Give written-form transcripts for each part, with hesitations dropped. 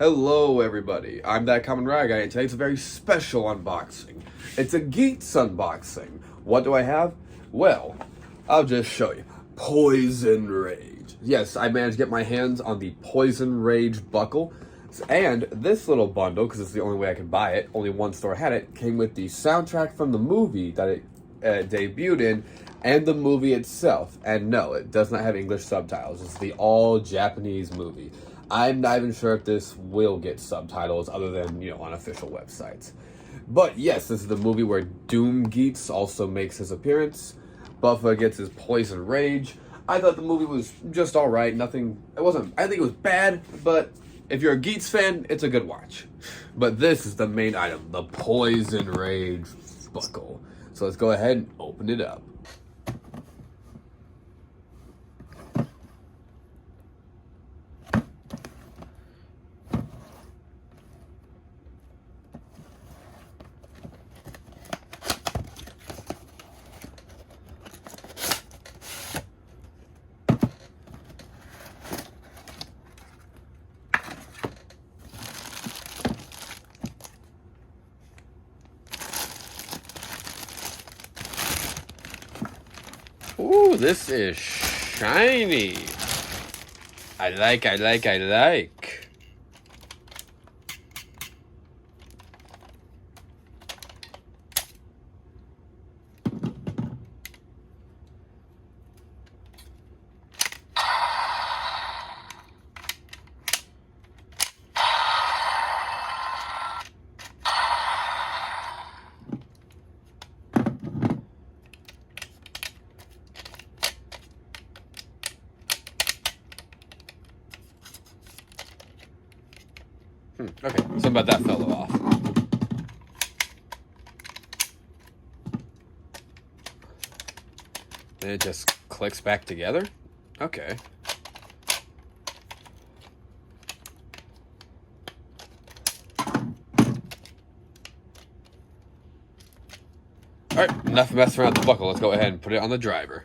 Hello everybody, I'm That Common Rag Guy, and today's a very special unboxing. It's a Geats unboxing. What do I have? Well, I'll just show you. Plosion Rage. Yes, I managed to get my hands on the Plosion Rage buckle. And this little bundle, because it's the only way I could buy it, only one store had it, came with the soundtrack from the movie that it debuted in, and the movie itself. And no, it does not have English subtitles. It's the all Japanese movie. I'm not even sure if this will get subtitles other than, on official websites. But yes, this is the movie where Doom Geats also makes his appearance. Buffa gets his Plosion Rage. I thought the movie was just alright. I think it was bad, but if you're a Geats fan, it's a good watch. But this is the main item, the Plosion Rage buckle. So let's go ahead and open it up. Ooh, this is shiny. I like. Okay, something about that fell off. Then it just clicks back together? Okay. Alright, enough messing around with the buckle. Let's go ahead and put it on the driver.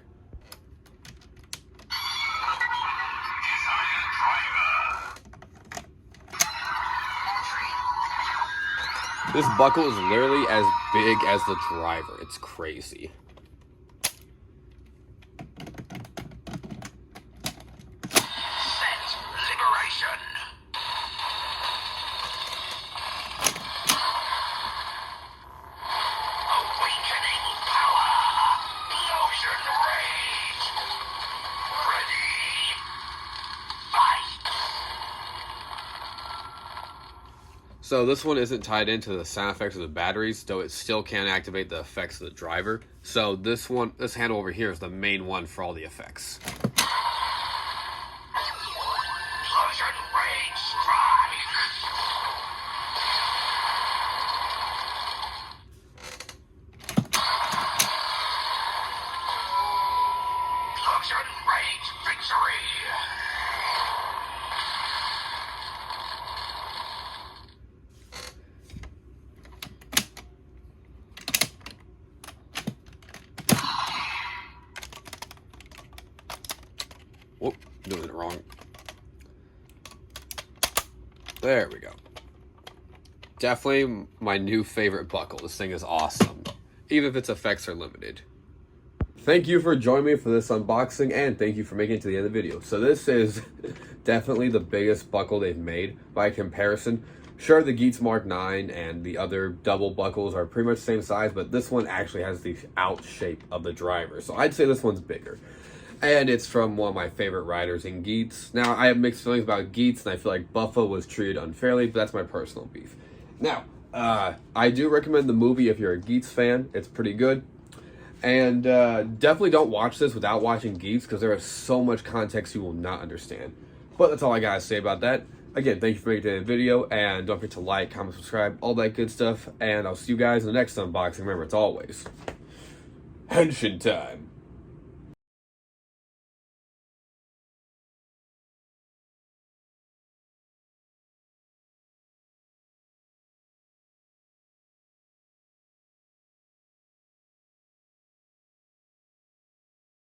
This buckle is literally as big as the driver. It's crazy. So this one isn't tied into the sound effects of the batteries, though it still can activate the effects of the driver. So this handle over here is the main one for all the effects. Whoop, doing it wrong. There we go. Definitely my new favorite buckle. This thing is awesome, even if its effects are limited. Thank you for joining me for this unboxing, and thank you for making it to the end of the video. So this is definitely the biggest buckle they've made by comparison. Sure, the Geats Mark 9 and the other double buckles are pretty much the same size, but this one actually has the out shape of the driver. So I'd say this one's bigger. And it's from one of my favorite riders in Geats. Now, I have mixed feelings about Geats, and I feel like Buffa was treated unfairly, but that's my personal beef. Now, I do recommend the movie if you're a Geats fan. It's pretty good. And definitely don't watch this without watching Geats, because there is so much context you will not understand. But that's all I gotta say about that. Again, thank you for making the video, and don't forget to like, comment, subscribe, all that good stuff. And I'll see you guys in the next unboxing. Remember, it's always Henshin time.